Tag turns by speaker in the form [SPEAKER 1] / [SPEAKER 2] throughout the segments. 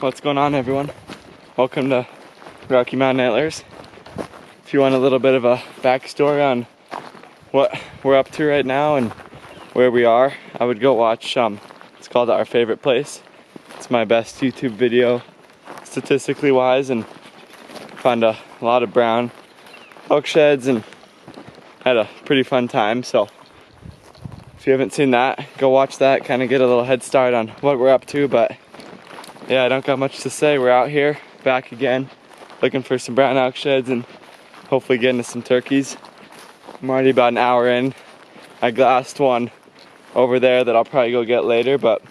[SPEAKER 1] What's going on, everyone? Welcome to Rocky Mountain Antlers. If you want a little bit of a backstory on what we're up to right now and where we are, I would go watch, it's called Our Favorite Place. It's my best YouTube video statistically wise, and found a lot of brown elk sheds and had a pretty fun time. So if you haven't seen that, go watch that, kind of get a little head start on what we're up to. But yeah, I don't got much to say. We're out here, back again, looking for some brown elk sheds and hopefully getting to some turkeys. I'm already about an hour in. I glassed one over there that I'll probably go get later, but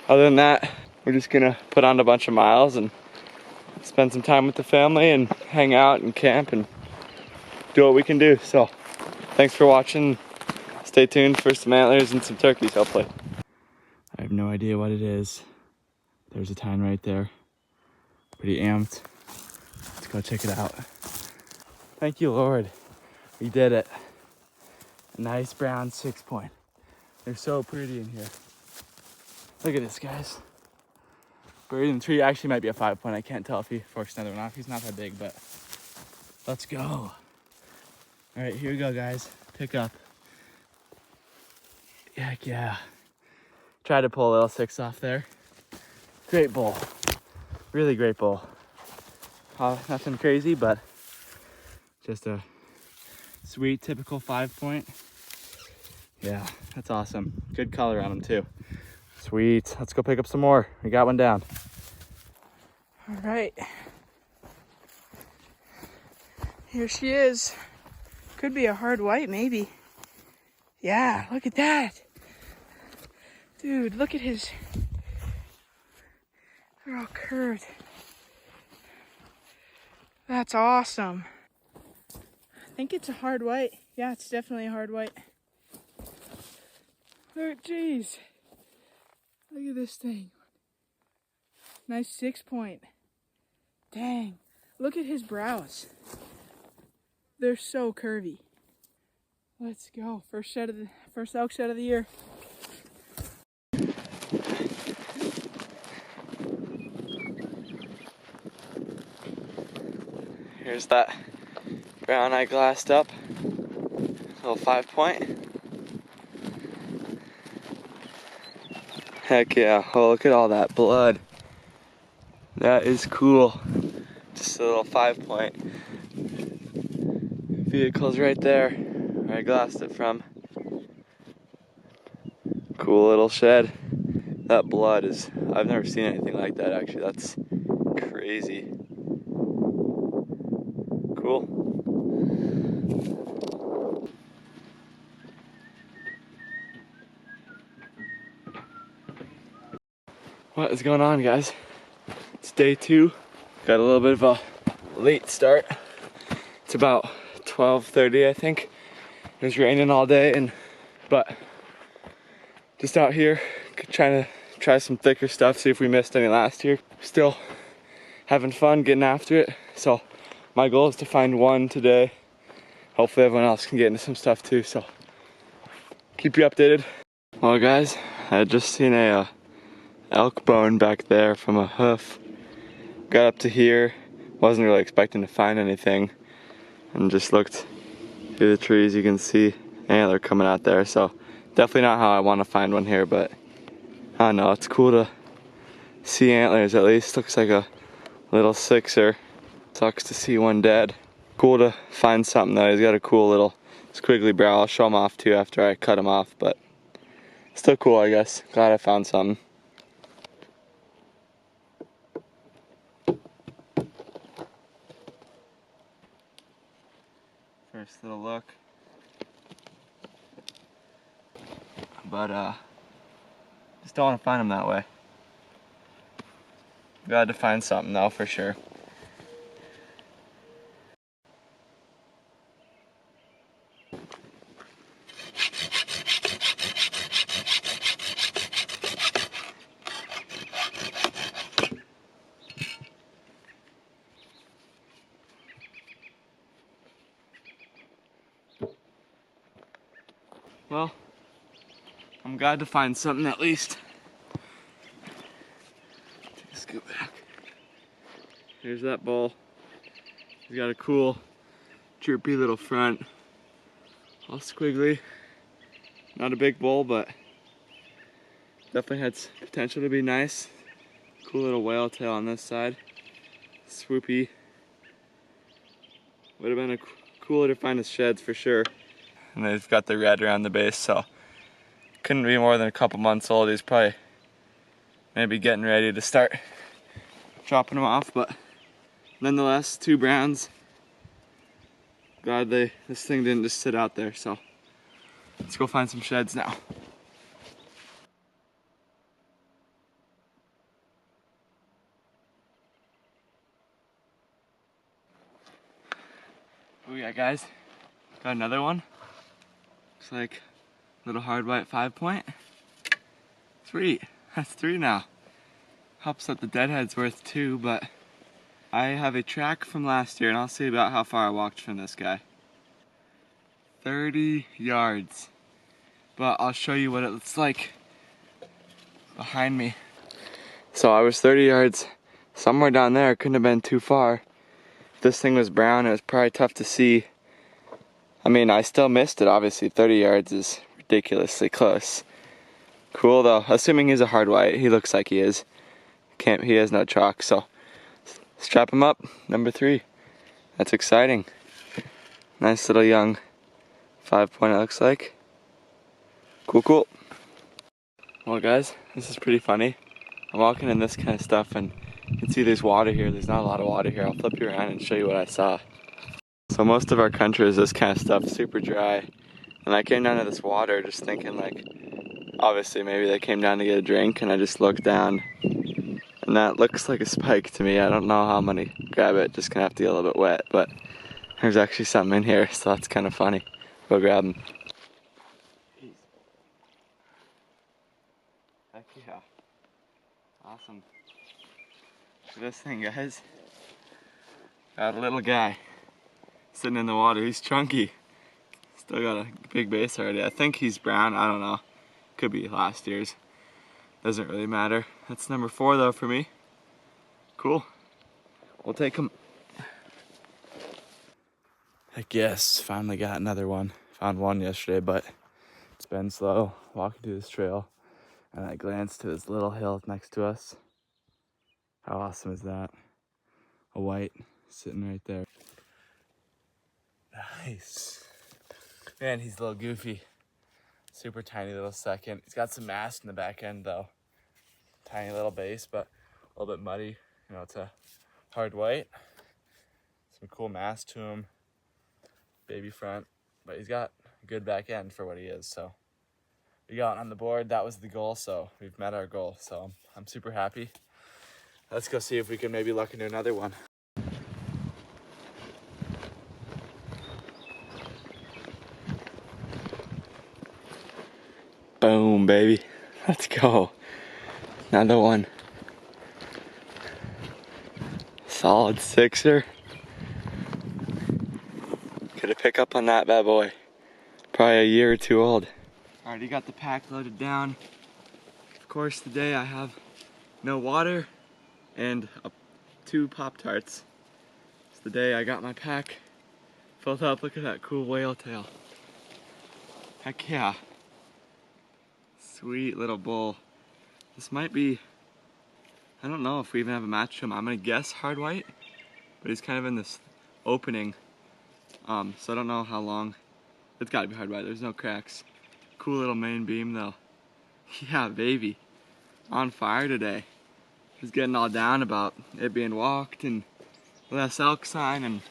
[SPEAKER 1] other than that, we're just gonna put on a bunch of miles and spend some time with the family and hang out and camp and do what we can do. So thanks for watching. Stay tuned for some antlers and some turkeys, hopefully. I have no idea what it is. There's a tine right there. Pretty amped. Let's go check it out. Thank you, Lord. We did it. A nice brown 6-point. They're so pretty in here. Look at this, guys. Buried in the tree. Actually might be a 5-point. I can't tell if he forks another one off. He's not that big, but let's go. All right, here we go, guys. Pick up. Heck yeah. Tried to pull a little 6 off there. Great bull. Really great bull. Nothing crazy, but just a sweet, typical 5-point. Yeah, that's awesome. Good color on them too. Sweet. Let's go pick up some more. We got one down.
[SPEAKER 2] All right. Here she is. Could be a hard white, maybe. Yeah, look at that. Dude, look at his... They're all curved. That's awesome. I think it's a hard white. Yeah, it's definitely a hard white. Oh, geez. Look at this thing. Nice 6-point. Dang. Look at his brows. They're so curvy. Let's go. First elk shed of the year.
[SPEAKER 1] Here's that brown I glassed up. Little 5-point. Heck yeah. Oh, look at all that blood. That is cool. Just a little 5-point. Vehicle's right there where I glassed it from. Cool little shed. That blood is, I've never seen anything like that actually. That's crazy. Cool. What is going on, guys? It's day 2. Got a little bit of a late start. It's about 12:30, I think. It was raining all day, but just out here trying to try some thicker stuff, see if we missed any last year. Still having fun, getting after it. So my goal is to find one today. Hopefully everyone else can get into some stuff too, so keep you updated. Well, guys, I had just seen a elk bone back there from a hoof. Got up to here, wasn't really expecting to find anything, and just looked through the trees. You can see antler coming out there, so definitely not how I want to find one here, but I don't know, it's cool to see antlers at least. Looks like a little 6er. Sucks to see one dead. Cool to find something though. He's got a cool little squiggly brow. I'll show him off too after I cut him off, but still cool, I guess. Glad I found something. First little look. But just don't want to find him that way. Glad to find something though, for sure. Well, I'm glad to find something at least. Take this scoot back. Here's that bull. He's got a cool, chirpy little front. All squiggly. Not a big bull, but definitely had potential to be nice. Cool little whale tail on this side. Swoopy. Would have been cooler to find his sheds for sure. And they've got the red around the base, so couldn't be more than a couple months old. He's probably maybe getting ready to start dropping them off, but nonetheless, 2 browns. Glad this thing didn't just sit out there, so let's go find some sheds now. Oh yeah, guys, got another one. Looks like a little hard white 5-point. 3, that's 3 now. Helps that the deadhead's worth 2, but I have a track from last year and I'll see about how far I walked from this guy. 30 yards. But I'll show you what it looks like behind me. So I was 30 yards somewhere down there, couldn't have been too far. If this thing was brown, it was probably tough to see. I mean, I still missed it, obviously. 30 yards is ridiculously close. Cool though, assuming he's a hard white. He looks like he is. He has no chalk, so strap him up, number 3. That's exciting. Nice little young 5-point it looks like. Cool. Well guys, this is pretty funny. I'm walking in this kind of stuff and you can see there's water here. There's not a lot of water here. I'll flip you around and show you what I saw. So most of our country is this kind of stuff, super dry. And I came down to this water just thinking like, obviously maybe they came down to get a drink, and I just looked down and that looks like a spike to me. I don't know how I'm gonna grab it, just gonna have to get a little bit wet, but there's actually something in here, so that's kind of funny. Go grab him. Heck yeah. Awesome. Look at this thing, guys. Got a little guy sitting in the water. He's chunky. Still got a big base already. I think he's brown, I don't know. Could be last year's. Doesn't really matter. That's number 4 though for me. Cool. We'll take him. Heck yes, finally got another one. Found one yesterday, but it's been slow walking through this trail. And I glanced to this little hill next to us. How awesome is that? A white sitting right there. Nice. Man, he's a little goofy. Super tiny little second. He's got some mass in the back end though. Tiny little base, but a little bit muddy. You know, it's a hard white. Some cool mass to him. Baby front, but he's got a good back end for what he is, so. We got on the board, that was the goal, so we've met our goal, so I'm super happy. Let's go see if we can maybe luck into another one. Boom, baby. Let's go. Another one. Solid 6er. Gotta pick up on that bad boy. Probably a year or 2 old. Already got the pack loaded down. Of course, today I have no water and 2 Pop-Tarts. It's the day I got my pack filled up. Look at that cool whale tail. Heck yeah. Sweet little bull. This might be, I don't know if we even have a match to him. I'm gonna guess hard white, but he's kind of in this opening. So I don't know how long. It's gotta be hard white, there's no cracks. Cool little main beam though. Yeah, baby. On fire today. He's getting all down about it being walked and less elk sign and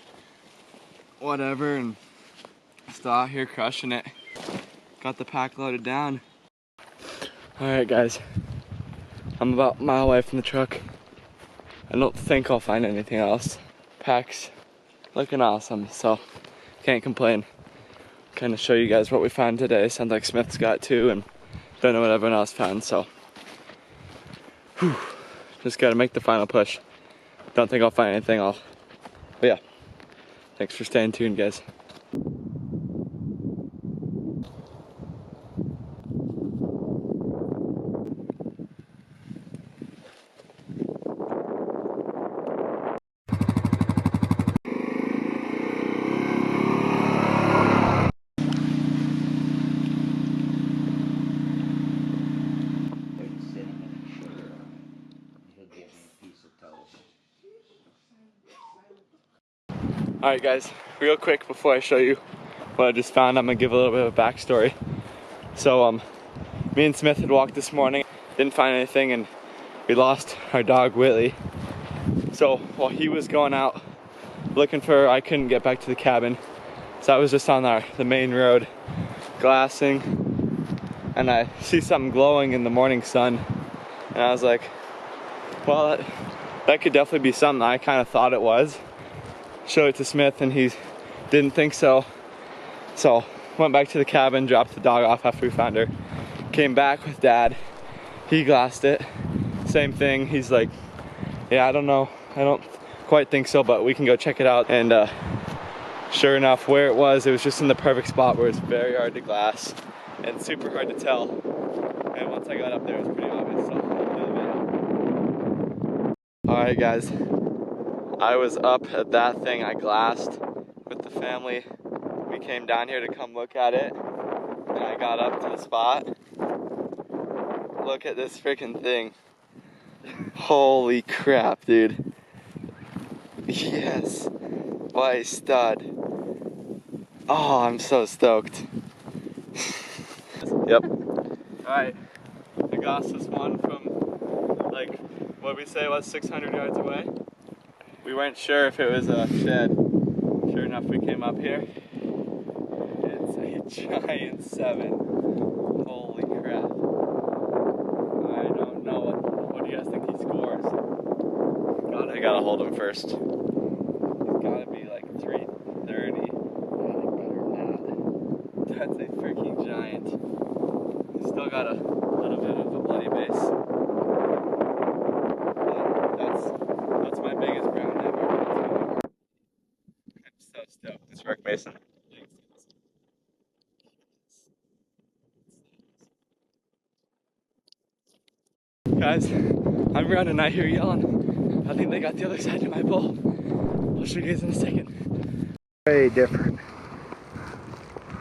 [SPEAKER 1] whatever, and still out here crushing it. Got the pack loaded down. Alright guys, I'm about a mile away from the truck. I don't think I'll find anything else. Pack's looking awesome, so can't complain. Kind of show you guys what we found today. Sounds like Smith's got 2 and don't know what everyone else found, so whew, just gotta make the final push. Don't think I'll find anything else. But yeah, thanks for staying tuned, guys. All right, guys, real quick before I show you what I just found, I'm gonna give a little bit of a backstory. So, me and Smith had walked this morning, didn't find anything, and we lost our dog, Whitley. So, while he was going out looking for her, I couldn't get back to the cabin. So I was just on the main road, glassing, and I see something glowing in the morning sun. And I was like, well, that could definitely be something. I kind of thought it was. Showed it to Smith and he didn't think so. So went back to the cabin, dropped the dog off after we found her. Came back with Dad. He glassed it. Same thing. He's like, yeah, I don't know. I don't quite think so, but we can go check it out. And sure enough, where it was just in the perfect spot where it's very hard to glass and super hard to tell. And once I got up there, it was pretty obvious. So alright, guys. I was up at that thing I glassed with the family. We came down here to come look at it, and I got up to the spot. Look at this freaking thing. Holy crap, dude. Yes. What a stud. Oh, I'm so stoked. Yep. Alright. I got this one from, like, what we say was 600 yards away. We weren't sure if it was a shed. Sure enough, we came up here. It's a giant 7. Holy crap. I don't know. What do you guys think he scores? God, I gotta hold him first. He's gotta be like 330. That's a freaking giant. He's still got a little bit of a bloody base. That's my biggest brown ever. I'm so stoked. This work, Mason. Guys, I'm around and I hear yelling. I think they got the other side of my bull. I'll show you guys in a second.
[SPEAKER 3] Very different.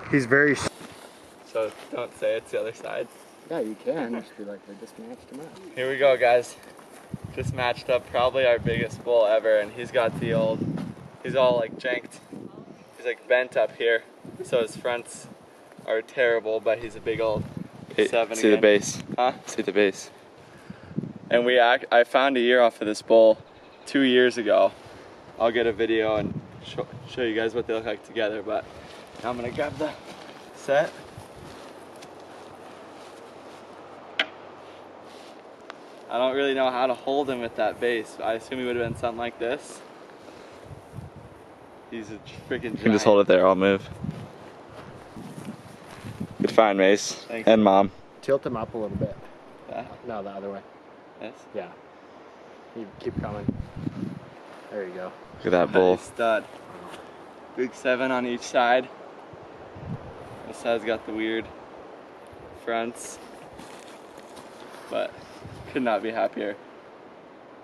[SPEAKER 3] He's very.
[SPEAKER 1] So don't say it's the other side.
[SPEAKER 3] Yeah, you can. Just be like, they just matched him up.
[SPEAKER 1] Here we go, guys. Just matched up probably our biggest bull ever, and he's got he's all like janked. He's like bent up here, so his fronts are terrible, but he's a big old 7
[SPEAKER 4] See
[SPEAKER 1] again.
[SPEAKER 4] the base.
[SPEAKER 1] Huh?
[SPEAKER 4] See the base.
[SPEAKER 1] And I found a year off of this bull 2 years ago. I'll get a video and show you guys what they look like together, but now I'm gonna grab the set. I don't really know how to hold him with that base. I assume he would have been something like this. He's a freaking giant.
[SPEAKER 4] You can just hold it there, I'll move. Good find, Mace.
[SPEAKER 1] Thanks.
[SPEAKER 4] And Mom.
[SPEAKER 3] Tilt him up a little bit.
[SPEAKER 1] Yeah.
[SPEAKER 3] No, the other way.
[SPEAKER 1] Yes.
[SPEAKER 3] Yeah. You keep coming. There you go.
[SPEAKER 4] Look at that bull.
[SPEAKER 1] Stud. Big 7 on each side. This side's got the weird fronts, but could not be happier.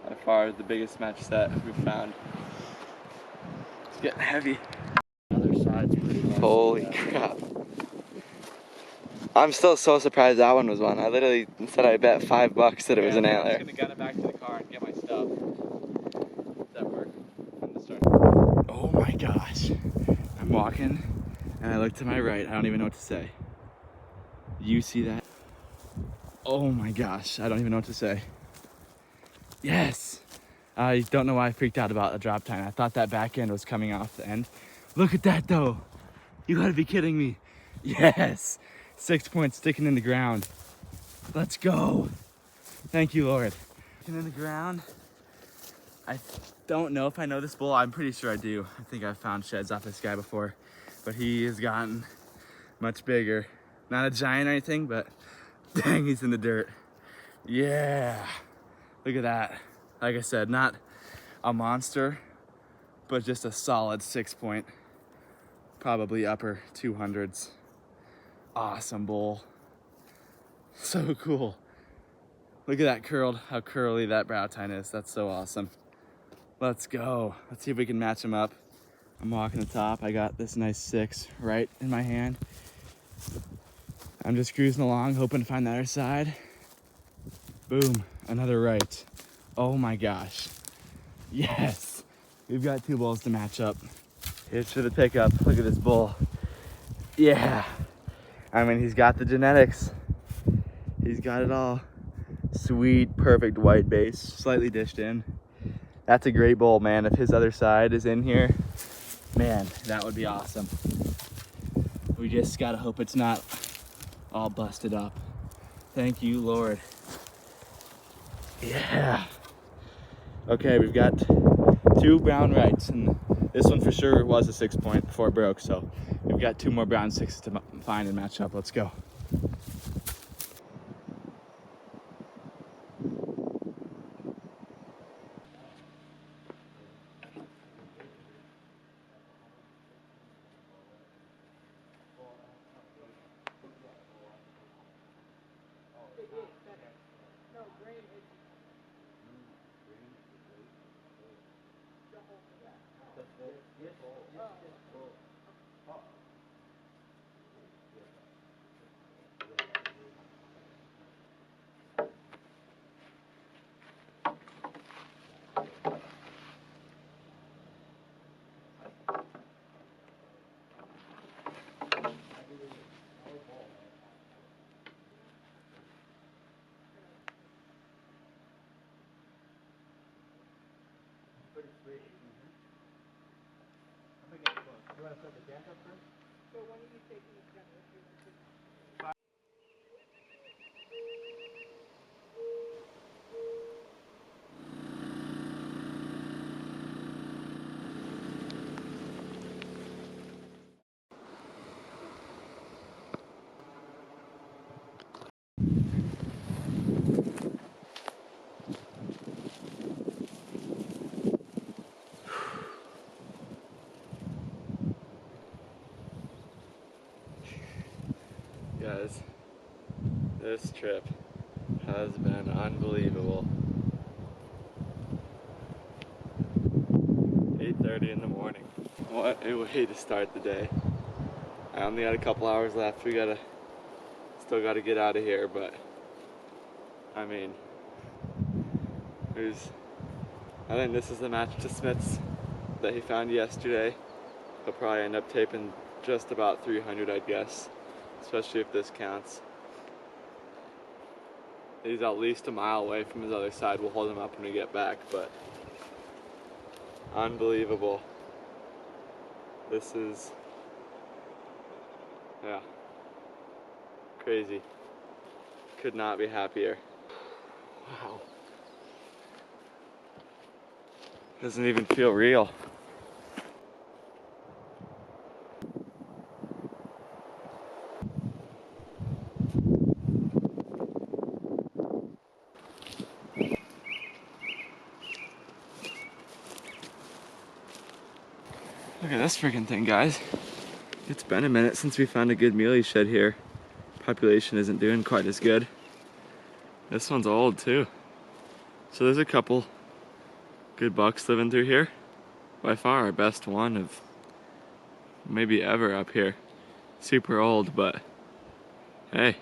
[SPEAKER 1] By far the biggest match set we've found. It's getting heavy.
[SPEAKER 3] Other side's pretty low.
[SPEAKER 1] Holy crap. I'm still so surprised that one was one. I literally said I bet $5 that it was an antler. I'm just gonna gun it back to the car and get my stuff. Does that work? Oh my gosh. I'm walking and I look to my right. I don't even know what to say. You see that? Oh my gosh. I don't even know what to say. Yes. I don't know why I freaked out about the drop time. I thought that back end was coming off the end. Look at that though. You gotta be kidding me. Yes. 6 points sticking in the ground. Let's go. Thank you, Lord. Sticking in the ground. I don't know if I know this bull. I'm pretty sure I do. I think I've found sheds off this guy before, but he has gotten much bigger. Not a giant or anything, but dang, he's in the dirt. Yeah. Look at that. Like I said, not a monster, but just a solid 6 point, probably upper 200s. Awesome bull. So cool. Look at that curled, how curly that brow tine is. That's so awesome. Let's go. Let's see if we can match him up. I'm walking the top. I got this nice 6 right in my hand. I'm just cruising along, hoping to find the other side. Boom, another right. Oh my gosh. Yes, we've got 2 bulls to match up. Here's to the pickup. Look at this bull. Yeah. I mean, he's got the genetics. He's got it all. Sweet, perfect white base, slightly dished in. That's a great bull, man. If his other side is in here, man, that would be awesome. We just gotta hope it's not all busted up. Thank you, Lord. Yeah. Okay, we've got 2 brown rights, and this one for sure was a 6-point before it broke, so we've got 2 more brown 6s to find and match up. Let's go. Guys, this trip has been unbelievable. 8:30 in the morning. What a way to start the day. I only got a couple hours left. Still gotta get out of here, but I mean, I think this is the match to Smith's that he found yesterday. He'll probably end up taping just about 300, I'd guess. Especially if this counts. He's at least a mile away from his other side. We'll hold him up when we get back, but unbelievable. This is, yeah, crazy. Could not be happier. Wow. Doesn't even feel real. Look at this freaking thing, guys. It's been a minute since we found a good muley shed here. Population isn't doing quite as good. This one's old too. So there's a couple good bucks living through here. By far our best one of maybe ever up here. Super old, but hey,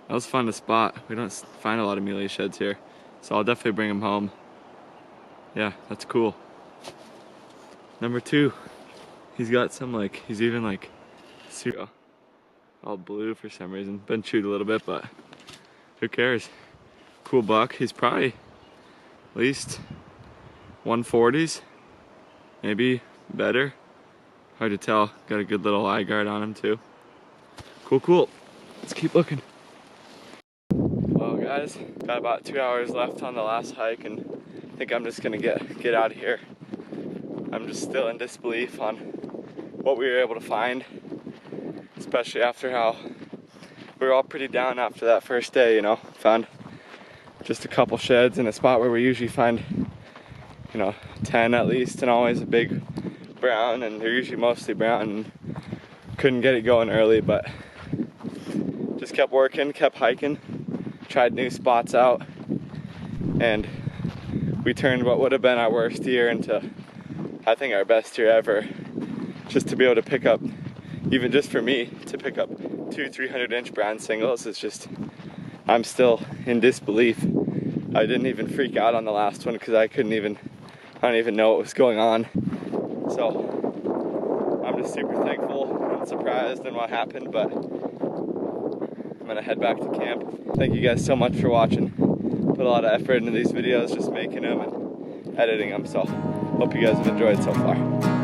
[SPEAKER 1] that was fun to spot. We don't find a lot of muley sheds here, so I'll definitely bring them home. Yeah, that's cool. Number 2, he's got some he's even super all blue for some reason. Been chewed a little bit, but who cares? Cool buck. He's probably at least 140s, maybe better. Hard to tell. Got a good little eye guard on him too. Cool. Let's keep looking. Well, guys, got about 2 hours left on the last hike, and I think I'm just gonna get out of here. I'm just still in disbelief on what we were able to find, especially after how we were all pretty down after that first day, you know. Found just a couple sheds in a spot where we usually find, 10 at least, and always a big brown, and they're usually mostly brown, and couldn't get it going early, but just kept working, kept hiking, tried new spots out, and we turned what would have been our worst year into, I think, our best year ever. Just to be able to pick up, even just for me, to pick up 2 300-inch brown singles is just, I'm still in disbelief. I didn't even freak out on the last one because I don't even know what was going on. So I'm just super thankful and surprised in what happened, but I'm gonna head back to camp. Thank you guys so much for watching. Put a lot of effort into these videos, just making them and editing them, so hope you guys have enjoyed so far.